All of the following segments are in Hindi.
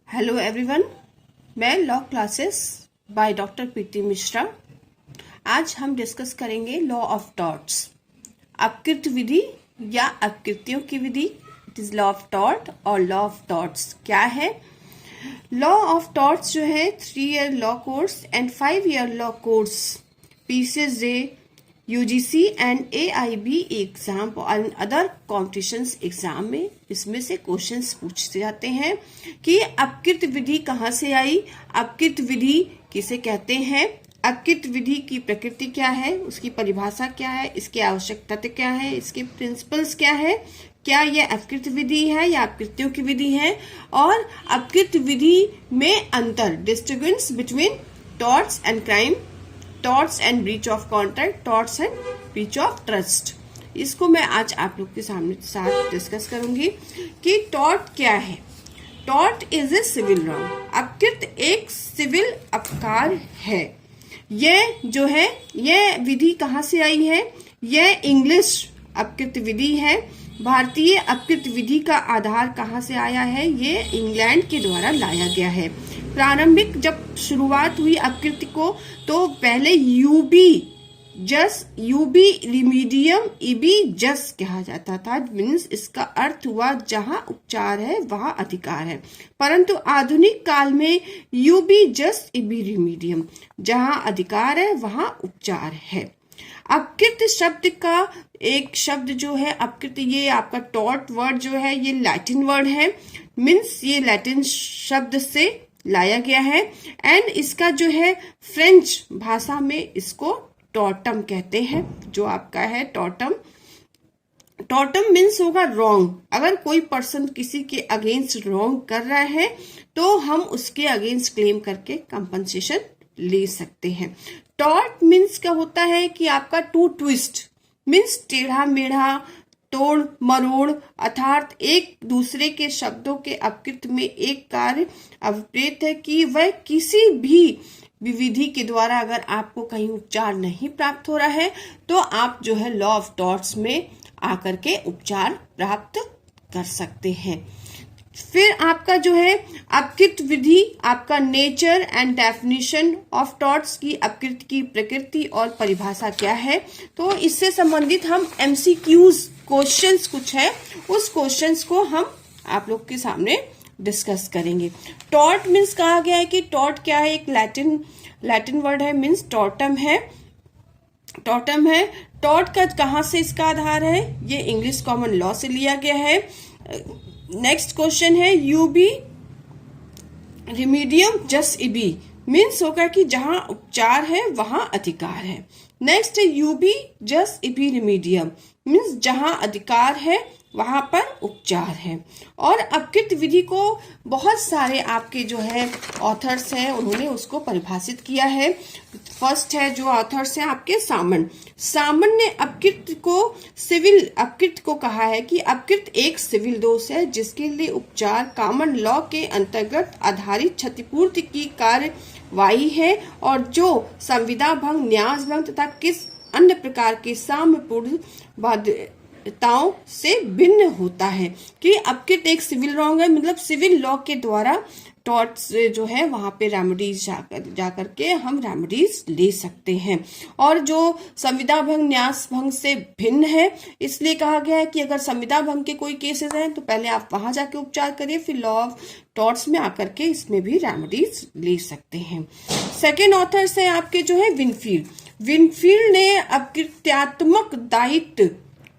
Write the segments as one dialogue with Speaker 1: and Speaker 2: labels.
Speaker 1: हेलो एवरीवन, मैं law classes by doctor Preeti Mishra. आज हम डिस्कस करेंगे लॉ ऑफ टॉर्ट्स, अपकृत विधि या अपकृत्यों की विधि। It is law of tort और लॉ ऑफ टॉर्ट्स क्या है। लॉ ऑफ टॉर्ट्स जो है 3 year law course and 5 year law course PCSJ, UGC and AIB exam और अदर कॉम्पिटिशन्स एग्जाम में इसमें से क्वेश्चंस पूछते जाते हैं कि अपकृत विधि कहाँ से आई, अपकृत विधि किसे कहते हैं, अपकृत विधि की प्रकृति क्या है, उसकी परिभाषा क्या है, इसके आवश्यक तथ्य क्या है, इसके प्रिंसिपल्स क्या है, क्या यह अपकृत विधि है या अपकृत्यों की विधि है, और अपकृत विधि में अंतर, distinguish between torts and crime, torts and breach of contract, torts and breach of trust. इसको मैं आज आप लोग के साथ डिस्कस करूंगी कि टॉर्ट क्या है। Tort is a civil wrong, अपकृत एक सिविल अपकार है। यह जो है यह विधि कहाँ से आई है, यह इंग्लिश अपकृत विधि है। भारतीय अपकृत विधि का आधार कहाँ से आया है, ये इंग्लैंड के द्वारा लाया गया है। प्रारंभिक जब शुरुआत हुई अपकृत को तो पहले यूबी रिमीडियम इबी जस कहा जाता था। मीन्स इसका अर्थ हुआ जहां उपचार है वहां अधिकार है, परंतु आधुनिक काल में यूबी जस इबी रिमीडियम, जहां अधिकार है वहां उपचार है। अपकृत शब्द का एक शब्द जो है अपकृत, ये आपका टॉर्ट वर्ड जो है ये लैटिन वर्ड है। मीन्स ये लैटिन शब्द से लाया गया है एंड इसका जो है फ्रेंच भाषा में इसको टॉर्टम कहते हैं। जो आपका है टॉर्टम, टॉर्टम मीन्स होगा रॉन्ग। अगर कोई पर्सन किसी के अगेंस्ट रॉन्ग कर रहा है तो हम उसके अगेंस्ट क्लेम करके कंपनसेशन ले सकते हैं। टॉर्ट मीन्स क्या होता है कि आपका टू ट्विस्ट मीन्स टेढ़ा मेढ़ा, तोड़ मरोड़, अर्थात एक दूसरे के शब्दों के अपकृत में एक कार्य अभिप्रेत है कि वह किसी भी विधि के द्वारा अगर आपको कहीं उपचार नहीं प्राप्त हो रहा है तो आप जो है लॉ ऑफ टॉर्ट्स में आकर के उपचार प्राप्त कर सकते हैं। फिर आपका जो है अपकृत विधि, आपका nature and definition of torts की अपकृत की प्रकृति और परिभाषा क्या है। तो इससे संबंधित हम MCQs क्वेश्चंस कुछ है, उस क्वेश्चंस को हम आप लोग के सामने डिस्कस करेंगे। टॉर्ट मीन्स कहा गया है कि टॉर्ट क्या है, एक लैटिन वर्ड है, मीन्स टॉर्टम है। टॉर्ट का कहाँ से इसका आधार है, ये इंग्लिश कॉमन लॉ से लिया गया है। नेक्स्ट क्वेश्चन है यूबी रिमीडियम जस इबी, मीन्स होगा कि जहां उपचार है वहां अधिकार है। नेक्स्ट है यूबी जस इबी रिमीडियम, मीन्स जहां अधिकार है वहां पर उपचार है। और अपकृत विधि को बहुत सारे आपके जो है ऑथर्स हैं उन्होंने उसको परिभाषित किया है। फर्स्ट है जो ऑथर्स हैं आपके सामन ने अपकृत को कहा है कि अपकृत एक सिविल दोष है जिसके लिए उपचार कॉमन लॉ के अंतर्गत आधारित क्षतिपूर्ति की कार्यवाही है और जो संविदा भंग, न्यास भंग तथा किस अन्य प्रकार के साम्यपूर्ण बाध्यताओं से भिन्न होता है। कि अपकृत एक सिविल रॉन्ग है, मतलब सिविल लॉ के द्वारा टॉर्ट्स जो है वहां पे रेमेडीज जाकर के हम रेमेडीज ले सकते हैं। और जो संविदा भंग, न्यास भंग से भिन्न है, इसलिए कहा गया है कि अगर संविदा भंग के कोई केसेस हैं तो पहले आप वहां जाके उपचार करिए, फिर लॉ ऑफ टॉर्ट्स में आकर के इसमें भी रेमेडीज ले सकते हैं। सेकेंड ऑथर्स है आपके जो है विनफील्ड ने अपकृत्यात्मक दायित्व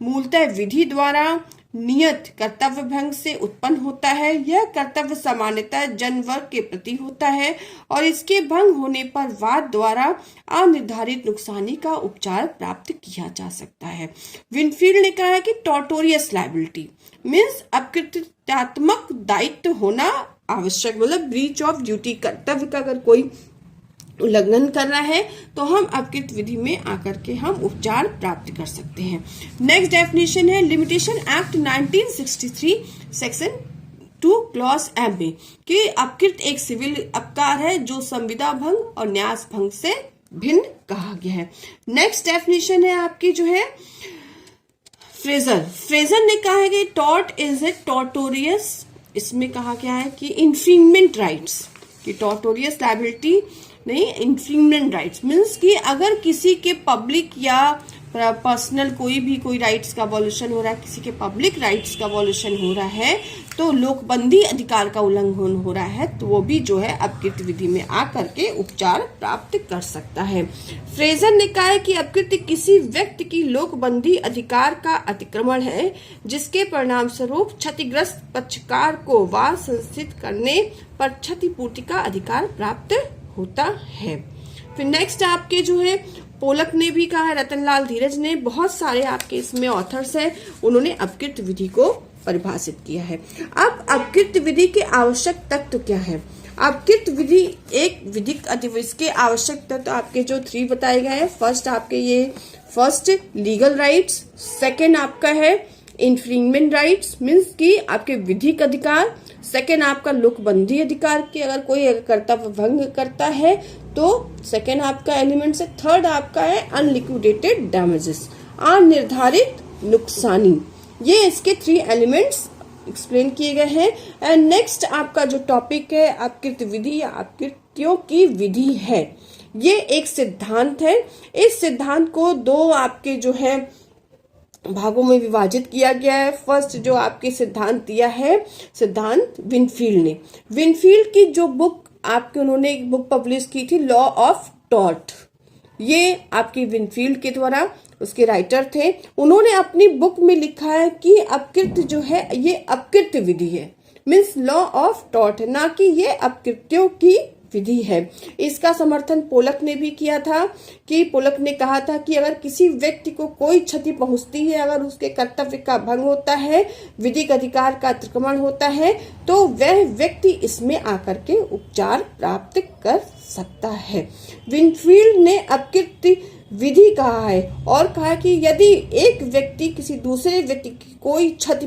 Speaker 1: मूलतः विधि द्वारा नियत कर्तव्य भंग से उत्पन्न होता है। यह कर्तव्य सामान्यतः जन वर्ग के प्रति होता है और इसके भंग होने पर वाद द्वारा अनिर्धारित नुकसानी का उपचार प्राप्त किया जा सकता है। विनफील्ड ने कहा है कि टॉर्टोरियस लायबिलिटी मीन्स अपकृत्यात्मक दायित्व होना आवश्यक, मतलब ब्रीच ऑफ ड्यूटी, कर्तव्य का अगर कोई उल्लंघन कर रहा है तो हम अपकृत विधि में आकर के हम उपचार प्राप्त कर सकते हैं। नेक्स्ट डेफिनेशन है limitation act 1963 section 2 clause M में कि अपकृत एक सिविल अपकार है जो संविदा भंग और न्यास भंग से भिन्न कहा गया है। नेक्स्ट डेफिनेशन है आपकी जो है फ्रेजर ने कहा है कि टॉर्ट इज ए टॉर्टोरियस इसमें कहा गया है कि इन्फ्रिंगमेंट राइट्स, कि टॉर्टोरियस लायबिलिटी नहीं, इन्फ्रिंगमेंट राइट्स मीन्स कि अगर किसी के पब्लिक या पर्सनल कोई राइट्स का वॉल्यूशन हो रहा है, किसी के पब्लिक राइट्स का वॉल्यूशन हो रहा है, तो लोकबंदी अधिकार का उल्लंघन हो रहा है, तो वो भी जो है अपकृत्य विधि में आकर के उपचार प्राप्त कर सकता है। फ्रेजर ने कहा है कि अपकृत्य किसी व्यक्ति की लोकबंदी अधिकार का अतिक्रमण है जिसके परिणाम स्वरूप क्षतिग्रस्त पक्षकार को वाद संस्थित करने पर क्षतिपूर्ति का अधिकार प्राप्त होता है। फिर नेक्स्ट आपके जो है पोलक ने भी कहा है, रतनलाल धीरज ने, बहुत सारे आपके इसमें ऑथर्स हैं, उन्होंने अपकृत्य विधि को परिभाषित किया है। अब अपकृत्य विधि के आवश्यक तत्व क्या है? अपकृत्य विधि एक विधिक अधिवश के आवश्यक तत्व आपके जो 3 बताए गए हैं। फर्स्ट लीगल राइट्स, सेकेंड आपका है इन्फ्रिंगमेंट राइट्स मीन्स कि आपके विधिक अधिकार, सेकेंड आपका लोकबंदी अधिकार की अगर कोई कर्तव्य भंग करता है तो सेकेंड आपका एलिमेंट है। थर्ड आपका है अनलिक्विडेटेड डैमेजेस, अनिर्धारित नुकसानी। ये इसके 3 एलिमेंट्स एक्सप्लेन किए गए हैं। एंड नेक्स्ट आपका जो टॉपिक है अपकृत्य विधि या अपकृत्यों की विधि है। ये एक सिद्धांत है। इस सिद्धांत को 2 आपके जो है भागों में विभाजित किया गया है। फर्स्ट जो आपके सिद्धांत दिया है, सिद्धांत विनफील्ड ने, विनफील्ड की जो बुक आपके उन्होंने एक बुक पब्लिश की थी लॉ ऑफ टॉर्ट, ये आपकी विनफील्ड के द्वारा, उसके राइटर थे। उन्होंने अपनी बुक में लिखा है कि अपकृत्य जो है ये अपकृत्य विधि है, मीन्स लॉ ऑफ टॉर्ट, ना कि ये अपकृत्यों की विधि है। इसका समर्थन पोलक ने भी किया था कि पोलक ने कहा था कि अगर किसी व्यक्ति को कोई क्षति पहुंचती है, अगर उसके कर्तव्य का भंग होता है, विधिक अधिकार का अतिक्रमण होता है, तो वह व्यक्ति इसमें आकर के उपचार प्राप्त कर सकता है। विनफील्ड ने अपकृत्य विधि कहा है और कहा कि यदि एक व्यक्ति किसी दूसरे व्यक्ति की कोई क्षति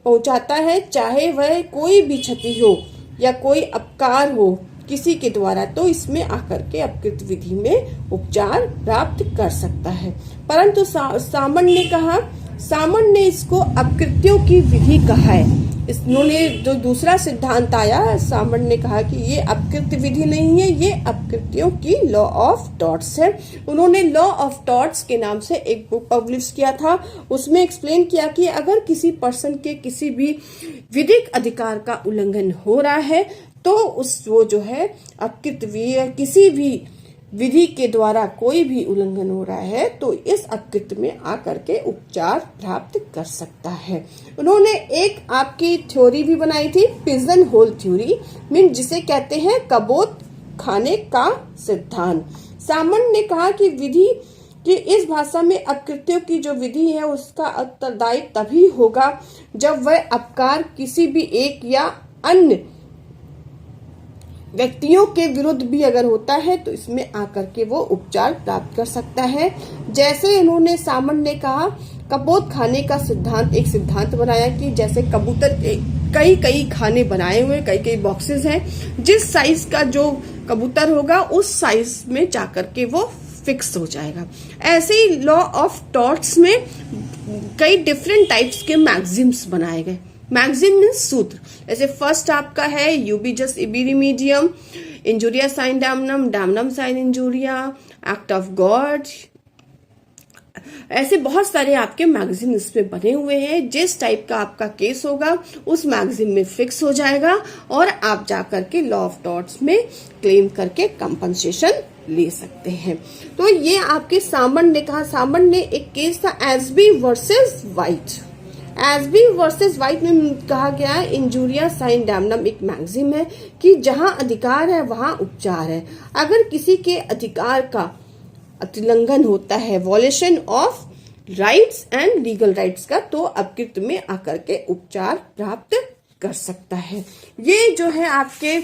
Speaker 1: पहुंचाता है, चाहे वह कोई भी क्षति हो या कोई अपकार हो किसी के द्वारा, तो इसमें आकर के अपकृत्य विधि में उपचार प्राप्त कर सकता है। परंतु सामन ने इसको अपकृत्यों की विधि कहा है। इन्होंने जो दूसरा सिद्धांत आया, सामन ने कहा कि ये अपकृत्य विधि नहीं है, ये अपकृत्यों की लॉ ऑफ टॉर्ट्स है। उन्होंने लॉ ऑफ टॉर्ट्स के नाम से एक बुक पब्लिश किया था। उसमें एक्सप्लेन किया कि अगर किसी पर्सन के किसी भी विधिक अधिकार का उल्लंघन हो रहा है तो वो जो है अपकृत्य, किसी भी विधि के द्वारा कोई भी उल्लंघन हो रहा है तो इस अपकृत्य में आकर के उपचार प्राप्त कर सकता है। उन्होंने एक आपकी थ्योरी भी बनाई थी, पिजन होल थ्योरी, मीन जिसे कहते हैं कबूत खाने का सिद्धांत। सामन ने कहा कि विधि कि इस भाषा में अपकृत्यों की जो विधि है उसका उत्तरदायी तभी होगा जब वह अपकार किसी भी एक या अन्य व्यक्तियों के विरुद्ध भी अगर होता है तो इसमें आकर के वो उपचार प्राप्त कर सकता है। जैसे इन्होंने सामन ने कहा कबूत खाने का सिद्धांत, एक सिद्धांत बनाया कि जैसे कबूतर के कई खाने बनाए हुए, कई बॉक्सेस हैं, जिस साइज का जो कबूतर होगा उस साइज में जाकर के वो फिक्स हो जाएगा। ऐसे ही लॉ ऑफ टॉर्ट्स में कई डिफरेंट टाइप्स के मैक्सिम्स बनाए गए। मैक्सिम मीन्स सूत्र। ऐसे फर्स्ट आपका है ubi jus ibi remedium, injuria sine damnum, damnum sine injuria, act of God. ऐसे बहुत सारे आपके मैगजीन इसमें बने हुए हैं। जिस टाइप का आपका केस होगा उस मैगजीन में फिक्स हो जाएगा और आप जाकर के लॉ ऑफ टॉर्ट्स में क्लेम करके कंपनसेशन ले सकते हैं। तो ये आपके सामन ने कहा, सामन ने एक केस था SB versus white. SB versus white में कहा गया है इंजुरिया साइन डैमनम एक मैगजीम है कि जहां अधिकार है वहां उपचार है। अगर किसी के अधिकार का उल्लंघन होता है, वॉलेशन of rights and legal rights का, तो अपकृत्य में आकर के उपचार प्राप्त कर सकता है। ये जो है आपके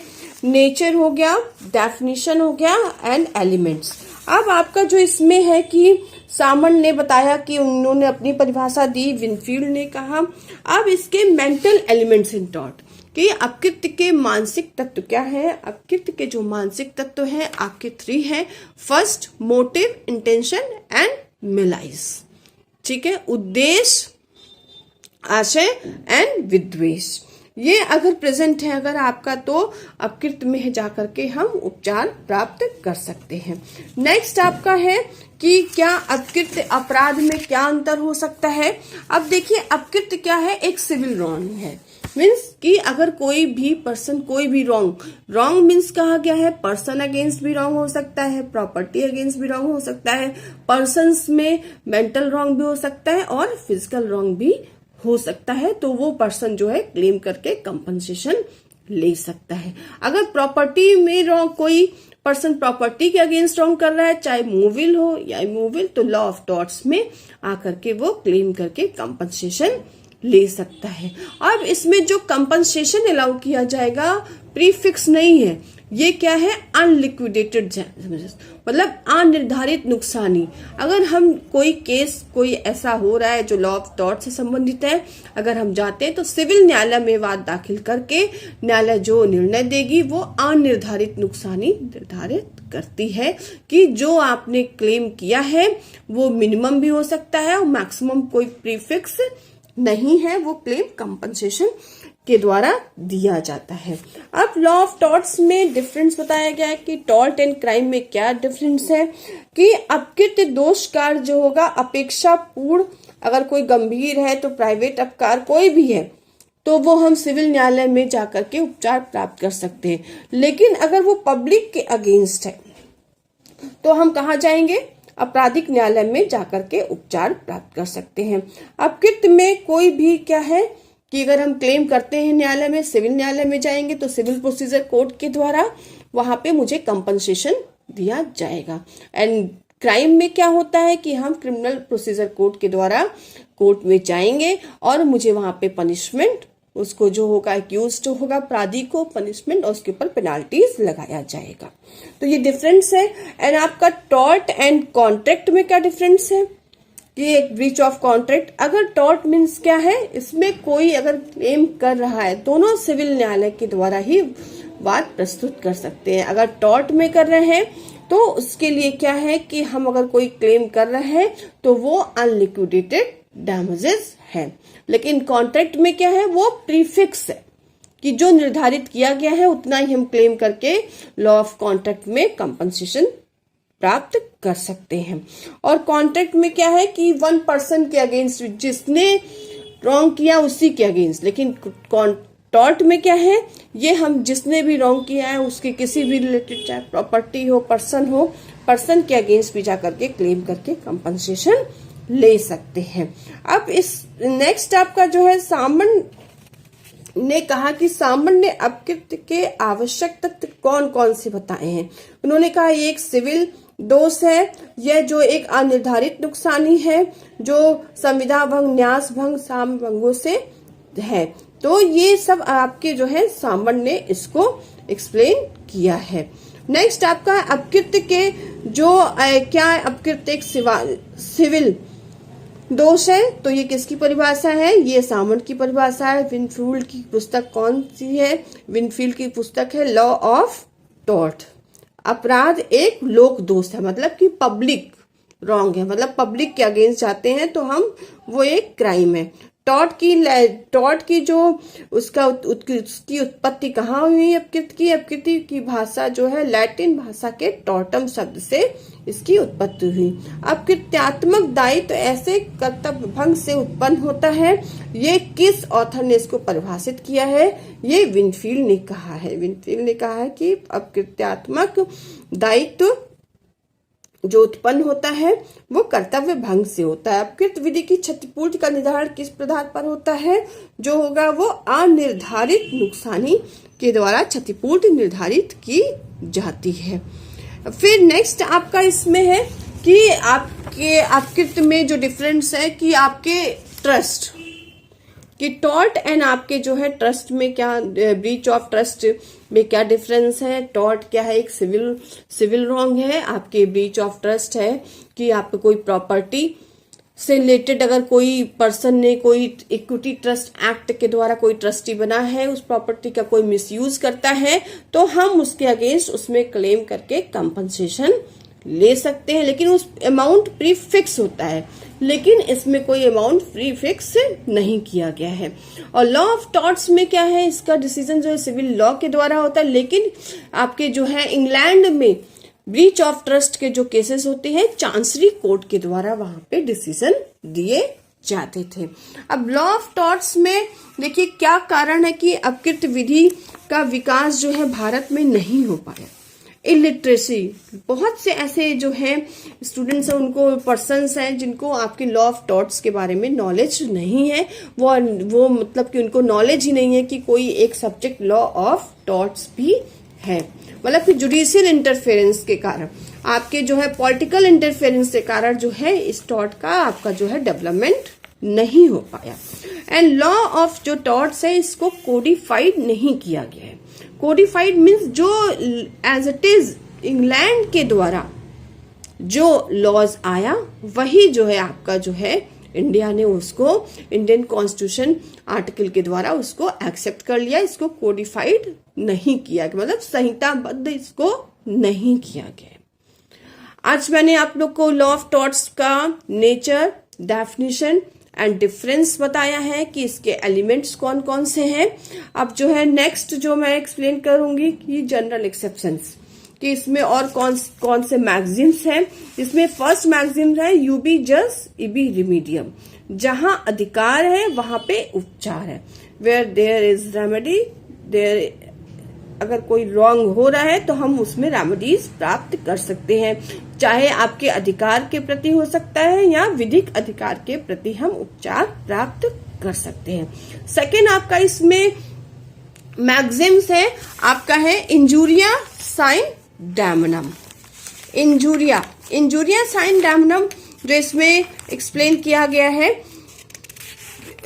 Speaker 1: नेचर हो गया, डेफिनेशन हो गया एंड एलिमेंट्स। अब आपका जो इसमें है कि सामन ने बताया कि उन्होंने अपनी परिभाषा दी, विनफील्ड ने कहा। अब इसके मेंटल एलिमेंट्स इन टॉर्ट कि अपकृत्य के मानसिक तत्व क्या है। अपकृत्य के जो मानसिक तत्व हैं आपके 3 हैं। First motive, intention and malice. ठीक है, उद्देश्य, आशय एंड विद्वेष। ये अगर प्रेजेंट है अगर आपका, तो अपकृत में जाकर के हम उपचार प्राप्त कर सकते हैं। नेक्स्ट आपका है कि क्या अपकृत अपराध में क्या अंतर हो सकता है। अब देखिए, अपकृत क्या है, एक सिविल रॉन्ग है। मीन्स कि अगर कोई भी पर्सन कोई भी रॉन्ग मीन्स कहा गया है, पर्सन अगेंस्ट भी रॉन्ग हो सकता है, प्रॉपर्टी अगेंस्ट भी रॉन्ग हो सकता है, पर्सन्स में मेंटल रॉन्ग भी हो सकता है और फिजिकल रॉन्ग भी हो सकता है। तो वो पर्सन जो है क्लेम करके कंपनसेशन ले सकता है। अगर प्रॉपर्टी में रॉन्ग, कोई पर्सन प्रॉपर्टी के अगेंस्ट रॉन्ग कर रहा है, चाहे मूविल हो या इमूविल, तो लॉ ऑफ टॉर्ट्स में आकर के वो क्लेम करके कंपनसेशन ले सकता है। अब इसमें जो कंपनसेशन अलाउ किया जाएगा प्रीफिक्स नहीं है, ये क्या है, अनलिक्विडेटेड, मतलब अनिर्धारित नुकसानी। अगर हम कोई केस कोई ऐसा हो रहा है जो लॉ ऑफ टॉर्ट से संबंधित है, अगर हम जाते हैं तो सिविल न्यायालय में वाद दाखिल करके न्यायालय जो निर्णय देगी वो अनिर्धारित नुकसानी निर्धारित करती है कि जो आपने क्लेम किया है वो मिनिमम भी हो सकता है और मैक्सिमम कोई प्रीफिक्स नहीं है, वो क्लेम कंपनसेशन के द्वारा दिया जाता है। अब लॉ ऑफ टॉर्ट्स में डिफरेंस बताया गया है कि टॉर्ट एंड क्राइम में क्या डिफरेंस है कि अपकृत्य दोष कार्य जो होगा अपेक्षापूर्ण, अगर कोई गंभीर है तो प्राइवेट अपकार कोई भी है तो वो हम सिविल न्यायालय में जाकर के उपचार प्राप्त कर सकते हैं। लेकिन अगर वो पब्लिक के अगेंस्ट है तो हम कहाँ जाएंगे, आपराधिक न्यायालय में जाकर के उपचार प्राप्त कर सकते हैं। अपकृत्य में कोई भी क्या है कि अगर हम क्लेम करते हैं न्यायालय में, सिविल न्यायालय में जाएंगे तो सिविल प्रोसीजर कोर्ट के द्वारा वहां पे मुझे कंपनसेशन दिया जाएगा। एंड क्राइम में क्या होता है कि हम क्रिमिनल प्रोसीजर कोर्ट के द्वारा कोर्ट में जाएंगे और मुझे वहां पे पनिशमेंट, उसको जो होगा एक्यूज्ड होगा अपराधी को पनिशमेंट और उसके ऊपर पेनाल्टीज लगाया जाएगा। तो ये डिफरेंस है। एंड आपका टॉर्ट एंड कॉन्ट्रैक्ट में क्या डिफरेंस है कि एक ब्रीच ऑफ कॉन्ट्रैक्ट, अगर टॉर्ट मीन्स क्या है, इसमें कोई अगर क्लेम कर रहा है दोनों सिविल न्यायालय के द्वारा ही वाद प्रस्तुत कर सकते हैं। अगर टॉर्ट में कर रहे हैं तो उसके लिए क्या है कि हम अगर कोई क्लेम कर रहे हैं तो वो अनलिक्विडेटेड डैमेजेस है। लेकिन कॉन्ट्रैक्ट में क्या है, वो प्रीफिक्स है कि जो निर्धारित किया गया है उतना ही हम क्लेम करके लॉ ऑफ कॉन्ट्रैक्ट में कंपनसेशन प्राप्त कर सकते हैं। और कॉन्ट्रैक्ट में क्या है कि वन पर्सन के अगेंस्ट, जिसने रॉन्ग किया उसी के अगेंस्ट। लेकिन टॉर्ट में क्या है, ये हम जिसने भी रॉन्ग किया है उसके किसी भी रिलेटेड, चाहे प्रॉपर्टी हो, पर्सन के अगेंस्ट भी जाकर के क्लेम करके कंपनसेशन ले सकते हैं। अब इस नेक्स्ट आपका जो है, सामन ने कहा कि सामन ने अपकृत्य के आवश्यक तथ्य कौन कौन से बताए हैं। उन्होंने कहा एक सिविल दोष है, यह जो एक अनिर्धारित नुकसानी है जो संविदा भंग, न्यास भंग, साम भंगों से है। तो ये सब आपके जो है सामन ने इसको एक्सप्लेन किया है। नेक्स्ट आपका अपकृत्य के जो क्या है, अपकृत्य एक सिविल दोष है, तो ये किसकी परिभाषा है, ये सामन की परिभाषा है। विनफील्ड की पुस्तक कौन सी है, विनफील्ड की पुस्तक है लॉ ऑफ टॉर्ट। अपराध एक लोक दोष है, मतलब कि पब्लिक रॉन्ग है, मतलब पब्लिक के अगेंस्ट जाते हैं तो हम वो एक क्राइम है। टॉर्ट की जो उसकी उत्पत्ति कहाँ हुई, अपकृत्य की भाषा जो है लैटिन भाषा के टॉर्टम शब्द से इसकी उत्पत्ति हुई। अपकृत्यात्मक दायित्व ऐसे कर्तव्य भंग से उत्पन्न होता है। ये किस ऑथर ने इसको परिभाषित किया है, ये विनफील्ड ने कहा है। विनफील्ड ने कहा है कि अपकृत्यात्मक दायित्व जो उत्पन्न होता है वो कर्तव्य भंग से होता है। अपकृत्य विधि की क्षतिपूर्ति का निर्धारण किस आधार पर होता है, जो होगा वो अनिर्धारित नुकसानी के द्वारा क्षतिपूर्ति निर्धारित की जाती है। फिर नेक्स्ट आपका इसमें है कि आपके अपकृत्य में जो डिफरेंस है कि आपके ट्रस्ट कि टॉर्ट एंड आपके जो है ट्रस्ट में क्या, ब्रीच ऑफ ट्रस्ट में क्या डिफरेंस है। टॉर्ट क्या है, एक सिविल रॉन्ग है। आपके ब्रीच ऑफ ट्रस्ट है कि आपको कोई प्रॉपर्टी से रिलेटेड अगर कोई पर्सन ने कोई इक्विटी ट्रस्ट एक्ट के द्वारा कोई ट्रस्टी बना है, उस प्रॉपर्टी का कोई मिसयूज करता है तो हम उसके अगेंस्ट उसमें क्लेम करके कंपनसेशन ले सकते हैं, लेकिन उस अमाउंट प्री फिक्स होता है, लेकिन इसमें कोई अमाउंट प्री फिक्स नहीं किया गया है। और लॉ ऑफ टॉर्ट्स में क्या है, इसका डिसीजन जो है सिविल लॉ के द्वारा होता है, लेकिन आपके जो है इंग्लैंड में ब्रीच ऑफ ट्रस्ट के जो केसेस होते हैं चांसरी कोर्ट के द्वारा वहां पे डिसीजन दिए जाते थे। अब लॉ ऑफ टॉर्ट्स में देखिए क्या कारण है कि अपकृत विधि का विकास जो है भारत में नहीं हो पाया। इलिटरेसी, बहुत से ऐसे जो है स्टूडेंट्स हैं, उनको पर्सन्स हैं जिनको आपके लॉ ऑफ टॉर्ट्स के बारे में नॉलेज नहीं है, वो मतलब कि उनको नॉलेज ही नहीं है कि कोई एक सब्जेक्ट लॉ ऑफ टॉर्ट्स भी है। मतलब कि जुडिशियल इंटरफेरेंस के कारण, आपके जो है पॉलिटिकल इंटरफेरेंस के कारण जो है इस टॉर्ट का आपका जो है डेवलपमेंट नहीं हो पाया। एंड लॉ ऑफ जो टॉर्ट्स है इसको कोडिफाइड नहीं किया गया है। कोडिफाइड मीन्स जो एज इट इज इंग्लैंड के द्वारा जो लॉज आया वही जो है आपका जो है इंडिया ने उसको इंडियन कॉन्स्टिट्यूशन आर्टिकल के द्वारा उसको एक्सेप्ट कर लिया, इसको कोडिफाइड नहीं किया गया, मतलब संहिताबद्ध इसको नहीं किया गया। आज मैंने आप लोग को लॉ ऑफ टॉर्ट्स का नेचर, डेफिनेशन एंड डिफरेंस बताया है कि इसके एलिमेंट्स कौन कौन से हैं। अब जो है नेक्स्ट जो मैं एक्सप्लेन करूंगी कि जनरल एक्सेप्शंस, कि इसमें और कौन से मैगजीम्स हैं। इसमें फर्स्ट मैगजीम है यूबी जस इबी रिमीडियम, जहां अधिकार है वहां पे उपचार है। Where there is remedy, there अगर कोई रॉन्ग हो रहा है तो हम उसमें रेमेडीज प्राप्त कर सकते हैं, चाहे आपके अधिकार के प्रति हो सकता है या विधिक अधिकार के प्रति हम उपचार प्राप्त कर सकते हैं। सेकेंड आपका इसमें मैगजिम्स है, आपका है injuria sine damnum. Injuria sine damnum जो इसमें एक्सप्लेन किया गया है,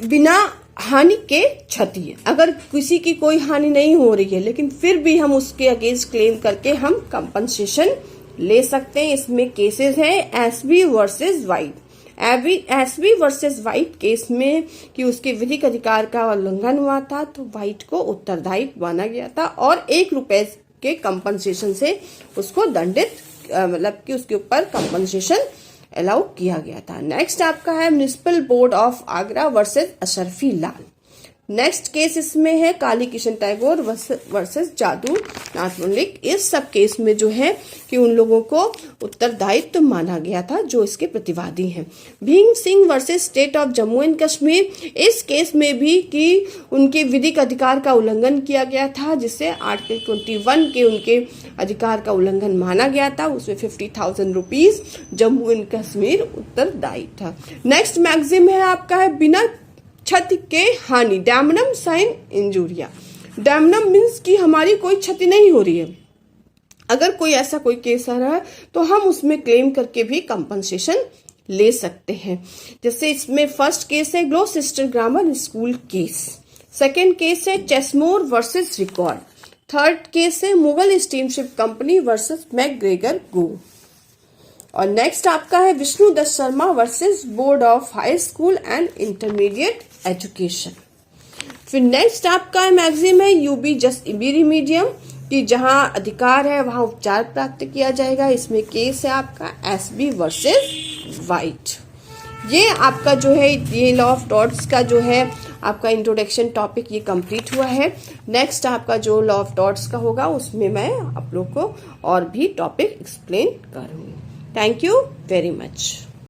Speaker 1: बिना हानि के क्षति, अगर किसी की कोई हानि नहीं हो रही है लेकिन फिर भी हम उसके अगेंस्ट क्लेम करके हम कंपनसेशन ले सकते हैं। इसमें केसेस हैं SB versus white. SB versus white case में कि उसके विधिक अधिकार का उल्लंघन हुआ था तो वाइट को उत्तरदायी माना गया था और ₹1 के कंपनसेशन से उसको दंडित मतलब कि उसके ऊपर कंपनसेशन अलाउ किया गया था। नेक्स्ट आपका है municipal board of Agra versus Ashrafi Lal. Next case इसमें है काली किशन टैगोर वर्सेस जादू नाथ मंडलिक। इस सब केस में जो है कि उन लोगों को उत्तरदायित्व माना गया था जो इसके प्रतिवादी हैं। Bhim Singh versus state of Jammu and Kashmir, इस केस में भी कि उनके विधिक अधिकार का उल्लंघन किया गया था, जिससे आर्टिकल 21 के उनके अधिकार का उल्लंघन माना गया था। उसमें 50,000 रुपीज जम्मू एंड कश्मीर उत्तरदायी था। नेक्स्ट मैगजिम है आपका है बिना क्षति के हानि, damnum sine injuria. Damnum means कि हमारी कोई क्षति नहीं हो रही है, अगर कोई ऐसा कोई केस आ रहा है तो हम उसमें क्लेम करके भी कंपनसेशन ले सकते हैं। जैसे इसमें फर्स्ट केस है Gloucester grammar school case, second case है Chasemore versus Richards, third case है Mogul steamship company versus McGregor Gow, और नेक्स्ट आपका है Vishnu Dutt Sharma versus board of high school and intermediate education. फिर नेक्स्ट आपका मैगजीम है यूबी जस्ट इबी रिमीडियम, कि जहां अधिकार है वहां उपचार प्राप्त किया जाएगा। इसमें केस है आपका एसबी वर्सेस वाइट। ये आपका जो है ये लॉ ऑफ टॉर्ट्स का जो है आपका इंट्रोडक्शन टॉपिक ये कंप्लीट हुआ है। नेक्स्ट आपका जो लॉ ऑफ टॉर्ट्स का होगा उसमें मैं आप लोग को और भी टॉपिक एक्सप्लेन करूंगी। Thank you very much.